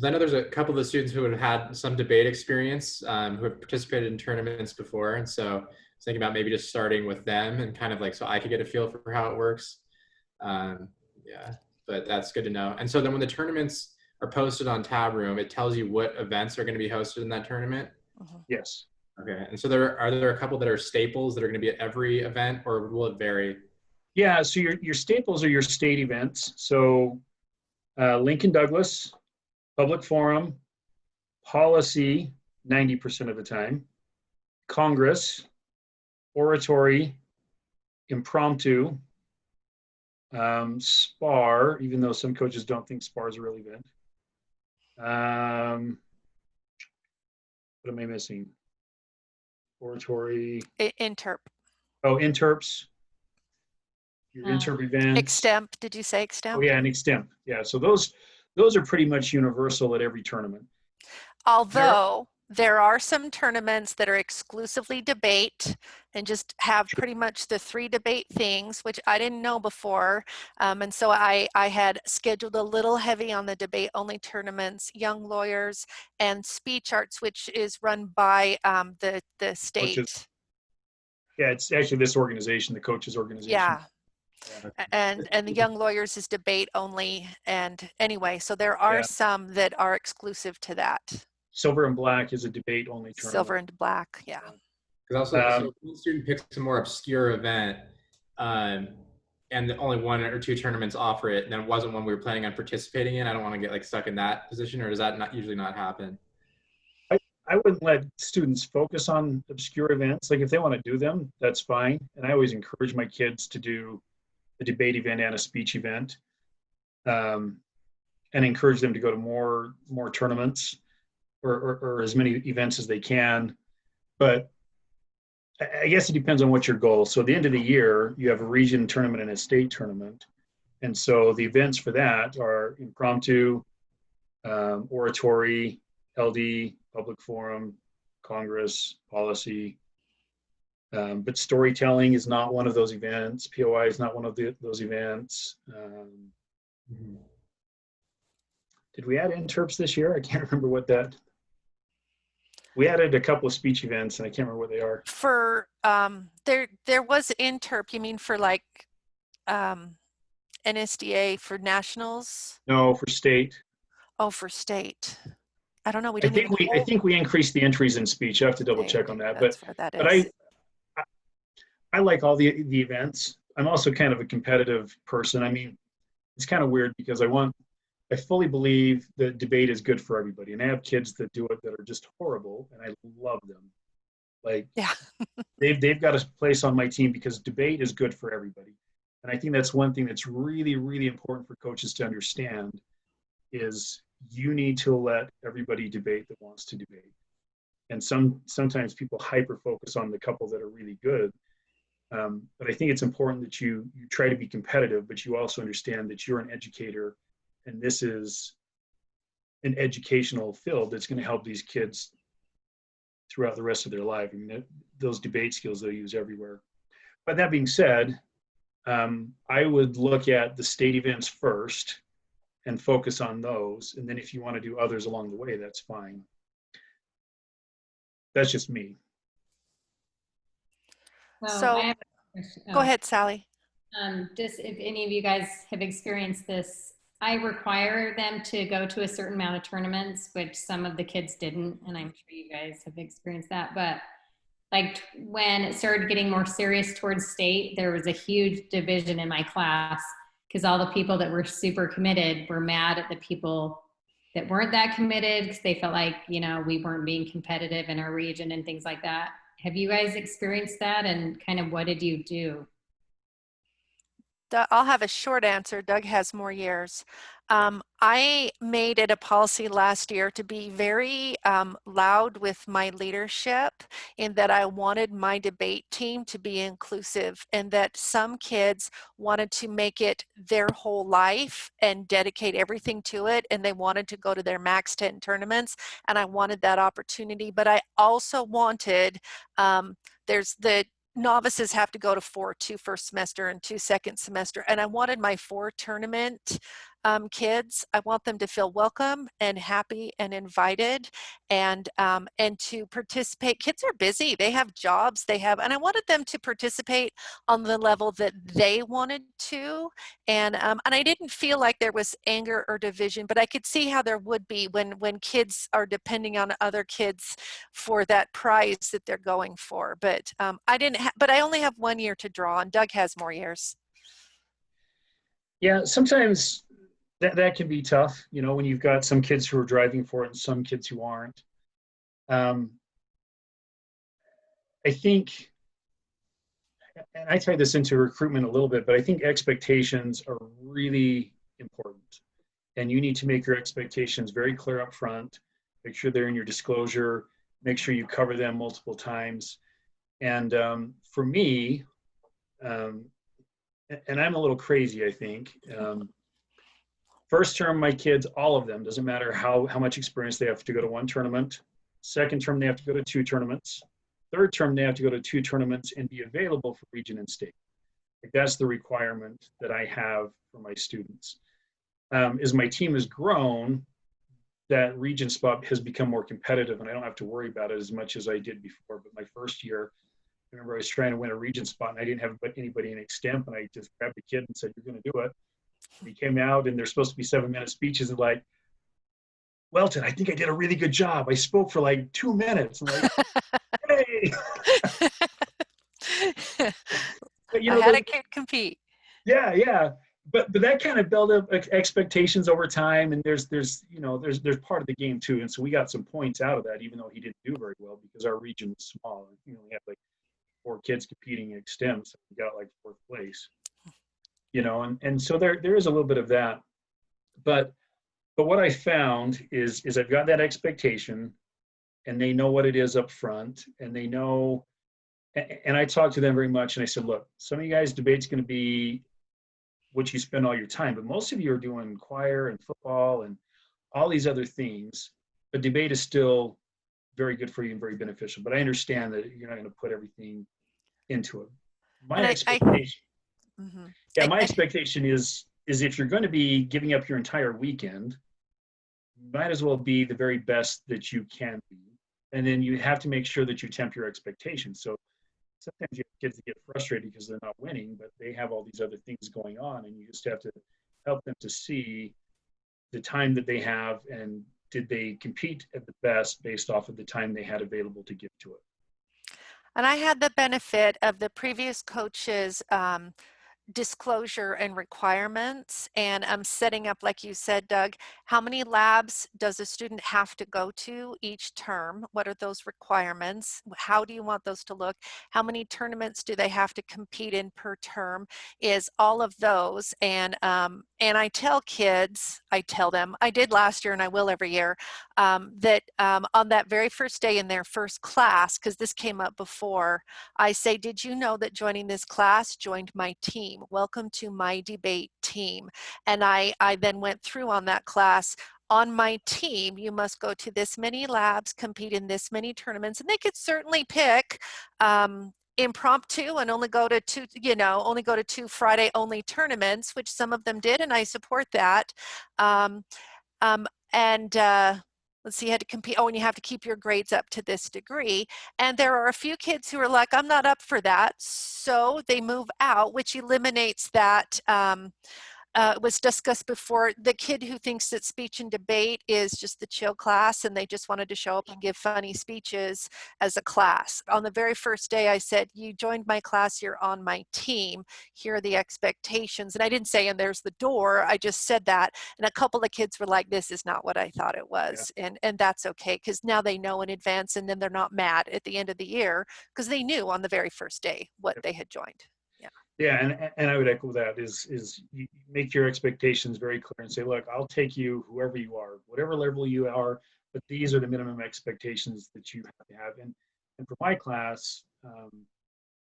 I know there's a couple of the students who have had some debate experience, who have participated in tournaments before. And so I was thinking about maybe just starting with them and kind of like, so I could get a feel for how it works. Yeah, but that's good to know. And so then when the tournaments are posted on Tab Room, it tells you what events are going to be hosted in that tournament? Yes. Okay. And so are there a couple that are staples that are going to be at every event, or will it vary? Yeah, so your staples are your state events. So Lincoln Douglas, Public Forum, Policy 90% of the time, Congress, Oratory, Impromptu, SPAR, even though some coaches don't think SPAR is a real event. What am I missing? Oratory. Interp. Oh, Interps. Your Interp events. Extemp. Did you say Extemp? Oh yeah, and Extemp. Yeah, so those are pretty much universal at every tournament. Although there are some tournaments that are exclusively debate and just have pretty much the 3 debate things, which I didn't know before. And so I had scheduled a little heavy on the debate only tournaments, Young Lawyers, and Speech Arts, which is run by the state. Yeah, it's actually this organization, the coaches organization. Yeah. And the Young Lawyers is debate only. And anyway, so there are some that are exclusive to that. Silver and Black is a debate only tournament. Silver and Black, yeah. Because also, so if one student picks a more obscure event, and only 1 or 2 tournaments offer it, and then it wasn't one we were planning on participating in, I don't want to get like stuck in that position, or does that usually not happen? I wouldn't let students focus on obscure events. Like if they want to do them, that's fine. And I always encourage my kids to do a debate event and a speech event, and encourage them to go to more tournaments or as many events as they can. But I guess it depends on what your goal. So at the end of the year, you have a region tournament and a state tournament. And so the events for that are impromptu, oratory, LD, public forum, Congress, policy. But storytelling is not one of those events. POI is not one of those events. Did we add interps this year? I can't remember what that. We added a couple of speech events, and I can't remember what they are. For there was interp. You mean for like NSDA for nationals? No, for state. Oh, for state. I don't know. We I didn't. think we increased the entries in speech. I have to double check on that. That's where that is. I like all the events. I'm also kind of a competitive person. I mean, it's kind of weird because I fully believe that debate is good for everybody. And I have kids that do it that are just horrible, and I love them. Like, yeah. they've got a place on my team because debate is good for everybody. And I think that's one thing that's really, really important for coaches to understand is you need to let everybody debate that wants to debate. And sometimes people hyper focus on the couple that are really good. But I think it's important that you try to be competitive, but you also understand that you're an educator, and this is an educational field that's going to help these kids throughout the rest of their life. I mean, those debate skills they'll use everywhere. But that being said, I would look at the state events first and focus on those. And then if you want to do others along the way, that's fine. That's just me. So I have a question. go ahead, Sally. Just if any of you guys have experienced this, I require them to go to a certain amount of tournaments, which some of the kids didn't, and I'm sure you guys have experienced that. But like when it started getting more serious towards state, there was a huge division in my class because all the people that were super committed were mad at the people that weren't that committed because they felt like, you know, we weren't being competitive in our region and things like that. Have you guys experienced that, and kind of what did you do? I'll have a short answer. Doug has more years. I made it a policy last year to be very loud with my leadership in that I wanted my debate team to be inclusive, and that some kids wanted to make it their whole life and dedicate everything to it, and they wanted to go to their max 10 tournaments, and I wanted that opportunity. But I also wanted, there's the novices have to go to 2 first semester and 2 second semester. And I wanted my 4 tournament kids, I want them to feel welcome and happy and invited, and to participate. Kids are busy, they have jobs, and I wanted them to participate on the level that they wanted to. And I didn't feel like there was anger or division, but I could see how there would be when kids are depending on other kids for that prize that they're going for. But but I only have 1 year to draw, and Doug has more years. Yeah, sometimes that can be tough, you know, when you've got some kids who are driving for it and some kids who aren't. I think, and I tie this into recruitment a little bit, but I think expectations are really important. And you need to make your expectations very clear up front, make sure they're in your disclosure, make sure you cover them multiple times. And for me, and I'm a little crazy, I think, first term, my kids, all of them, doesn't matter how much experience, they have to go to 1 tournament. Second term, they have to go to 2 tournaments. Third term, they have to go to 2 tournaments and be available for region and state. Like, that's the requirement that I have for my students. As my team has grown, that region spot has become more competitive, and I don't have to worry about it as much as I did before. But my first year, I remember I was trying to win a region spot, and I didn't have anybody in extemp, and I just grabbed the kid and said, "You're going to do it." He came out, and they're supposed to be 7-minute speeches, and like, "Welton, I think I did a really good job. I spoke for like 2 minutes." I'm like, "Hey!" But, I had a kid compete. Yeah. but that kind of build up expectations over time, and there's part of the game too. And so we got some points out of that, even though he didn't do very well because our region was small. We only had like 4 kids competing in STEM, so we got like 4th place. And so there is a little bit of that. But what I found is I've got that expectation, and they know what it is up front, and they know. And I talked to them very much, and I said, look, some of you guys, debate's going to be what you spend all your time, but most of you are doing choir and football and all these other things. But debate is still very good for you and very beneficial. But I understand that you're not going to put everything into it. My expectation, my expectation is if you're going to be giving up your entire weekend, you might as well be the very best that you can be. And then you have to make sure that you temper your expectations. So sometimes you have kids that get frustrated because they're not winning, but they have all these other things going on, and you just have to help them to see the time that they have and did they compete at the best based off of the time they had available to give to it. And I had the benefit of the previous coaches' disclosure and requirements, and I'm setting up, like you said, Doug, how many labs does a student have to go to each term? What are those requirements? How do you want those to look? How many tournaments do they have to compete in per term? Is all of those. And I tell kids, I tell them, I did last year and I will every year, that on that very first day in their first class, because this came up before, I say, did you know that joining this class joined my team? Welcome to my debate team. And I then went through on that class. On my team, you must go to this many labs, compete in this many tournaments, and they could certainly pick impromptu and only go to 2 Friday only tournaments, which some of them did, and I support that. Let's see, you had to compete. Oh, and you have to keep your grades up to this degree. And there are a few kids who are like, I'm not up for that. So they move out, which eliminates that. Was discussed before, the kid who thinks that speech and debate is just the chill class and they just wanted to show up and give funny speeches as a class. On the very first day I said, you joined my class, you're on my team, here are the expectations. And I didn't say, and there's the door, I just said that. And a couple of kids were like, this is not what I thought it was. Yeah. And that's okay, because now they know in advance, and then they're not mad at the end of the year because they knew on the very first day what they had joined. Yeah, and I would echo that is you make your expectations very clear and say, look, I'll take you whoever you are, whatever level you are, but these are the minimum expectations that you have to have. And for my class,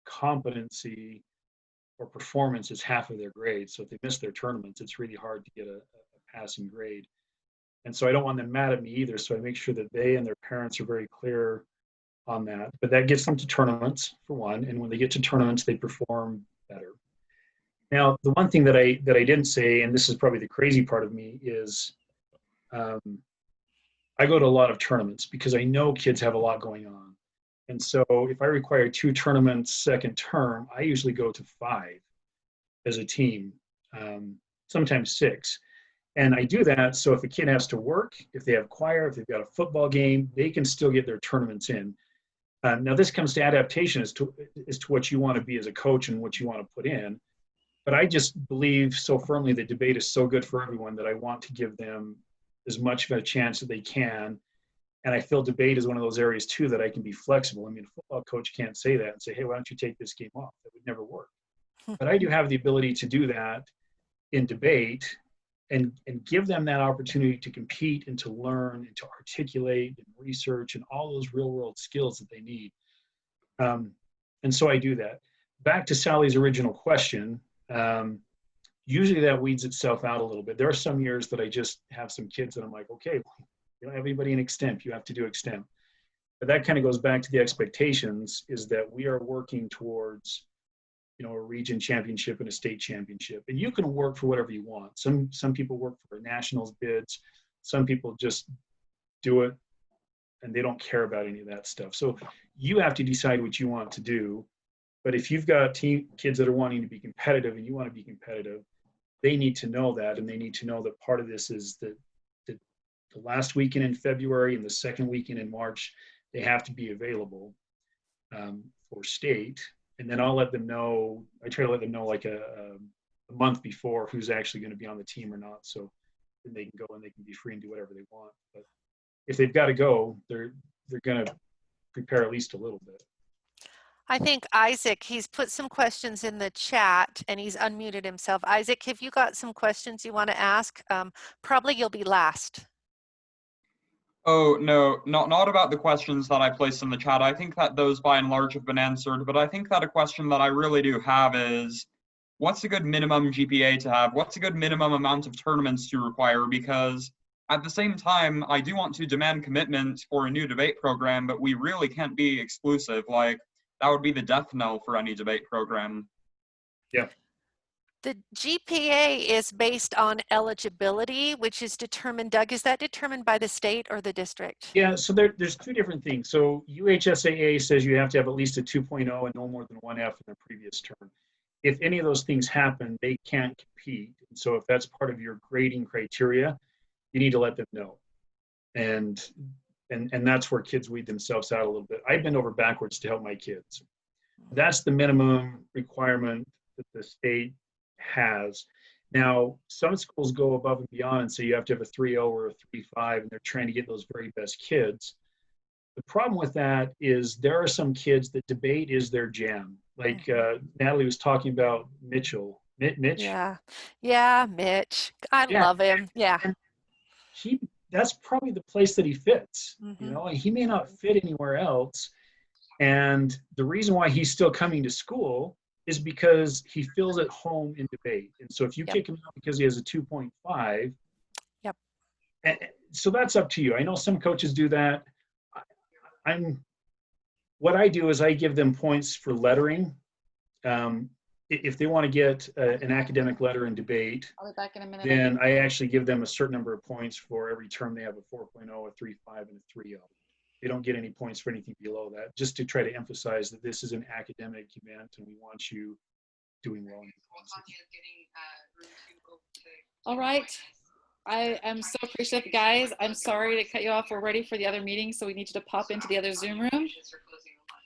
competency or performance is half of their grade. So if they miss their tournaments, it's really hard to get a passing grade. And so I don't want them mad at me either. So I make sure that they and their parents are very clear on that. But that gets them to tournaments, for one. And when they get to tournaments, they perform better. Now, the one thing that I didn't say, and this is probably the crazy part of me, is I go to a lot of tournaments because I know kids have a lot going on. And so if I require 2 tournaments second term, I usually go to 5 as a team, sometimes 6. And I do that so if a kid has to work, if they have choir, if they've got a football game, they can still get their tournaments in. Now this comes to adaptation as to what you want to be as a coach and what you want to put in. But I just believe so firmly that debate is so good for everyone that I want to give them as much of a chance as they can. And I feel debate is one of those areas too that I can be flexible. I mean, a football coach can't say that and say, hey, why don't you take this game off? That would never work. But I do have the ability to do that in debate and give them that opportunity to compete and to learn and to articulate and research and all those real world skills that they need. And so I do that. Back to Sally's original question, usually that weeds itself out a little bit. There are some years that I just have some kids that I'm like, okay, you don't have anybody in extemp, you have to do extemp. But that kind of goes back to the expectations, is that we are working towards, a region championship and a state championship. And you can work for whatever you want. Some people work for nationals bids. Some people just do it and they don't care about any of that stuff. So you have to decide what you want to do. But if you've got kids that are wanting to be competitive and you want to be competitive, they need to know that. And they need to know that part of this is that the last weekend in February and the second weekend in March, they have to be available for state. And then I'll let them know, I try to let them know like a a month before who's actually going to be on the team or not. So then they can go and they can be free and do whatever they want. But if they've got to go, they're going to prepare at least a little bit. I think Isaac, he's put some questions in the chat and he's unmuted himself. Isaac, have you got some questions you want to ask? Probably you'll be last. Oh, no, not about the questions that I placed in the chat. I think that those by and large have been answered, but I think that a question that I really do have is, what's a good minimum GPA to have? What's a good minimum amount of tournaments to require? Because at the same time, I do want to demand commitment for a new debate program, but we really can't be exclusive. Like, that would be the death knell for any debate program. Yeah. The GPA is based on eligibility, which is determined, Doug, is that determined by the state or the district? Yeah, so there's two different things. So UHSAA says you have to have at least a 2.0 and no more than 1 F in the previous term. If any of those things happen, they can't compete. And so if that's part of your grading criteria, you need to let them know. And that's where kids weed themselves out a little bit. I bend over backwards to help my kids. That's the minimum requirement that the state has. Now, some schools go above and beyond and say you have to have a 3.0 or a 3.5, and they're trying to get those very best kids. The problem with that is there are some kids that debate is their jam. Like Natalie was talking about Mitchell. Mitch? Yeah, Mitch. I love him. Yeah. And that's probably the place that he fits. Mm-hmm. You know, and he may not fit anywhere else. And the reason why he's still coming to school is because he feels at home in debate. And so if you kick him out because he has a 2.5, so that's up to you. I know some coaches do that. What I do is I give them points for lettering. If they want to get an academic letter in debate, I'll be back in a minute. then I actually give them a certain number of points for every term they have a 4.0, a 3.5, and a 3.0. They don't get any points for anything below that, just to try to emphasize that this is an academic event and we want you doing well. All right. I am so appreciative, guys. I'm sorry to cut you off. We're ready for the other meeting, so we need you to pop into the other Zoom room.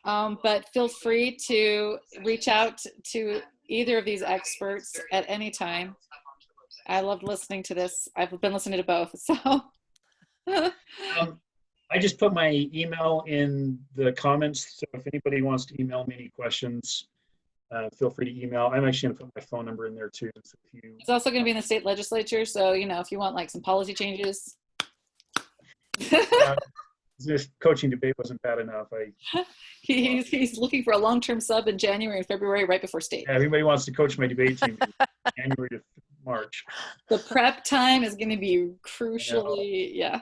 But feel free to reach out to either of these experts at any time. I loved listening to this. I've been listening to both, so. I just put my email in the comments, so if anybody wants to email me any questions, feel free to email. I'm actually going to put my phone number in there too. So if you... It's also going to be in the state legislature, so you know if you want like some policy changes. This coaching debate wasn't bad enough. He's looking for a long-term sub in January and February, right before state. Yeah, everybody wants to coach my debate team in January to March. The prep time is going to be crucially, yeah.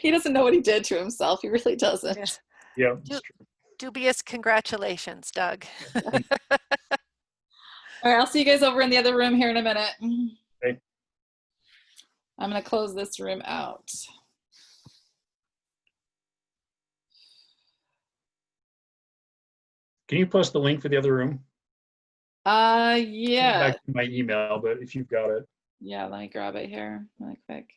He doesn't know what he did to himself. He really doesn't. Yeah. Dubious congratulations, Doug. All right, I'll see you guys over in the other room here in a minute. Okay. I'm going to close this room out. Can you post the link for the other room? Yeah. Back to my email, but if you've got it. Yeah, let me grab it here really quick.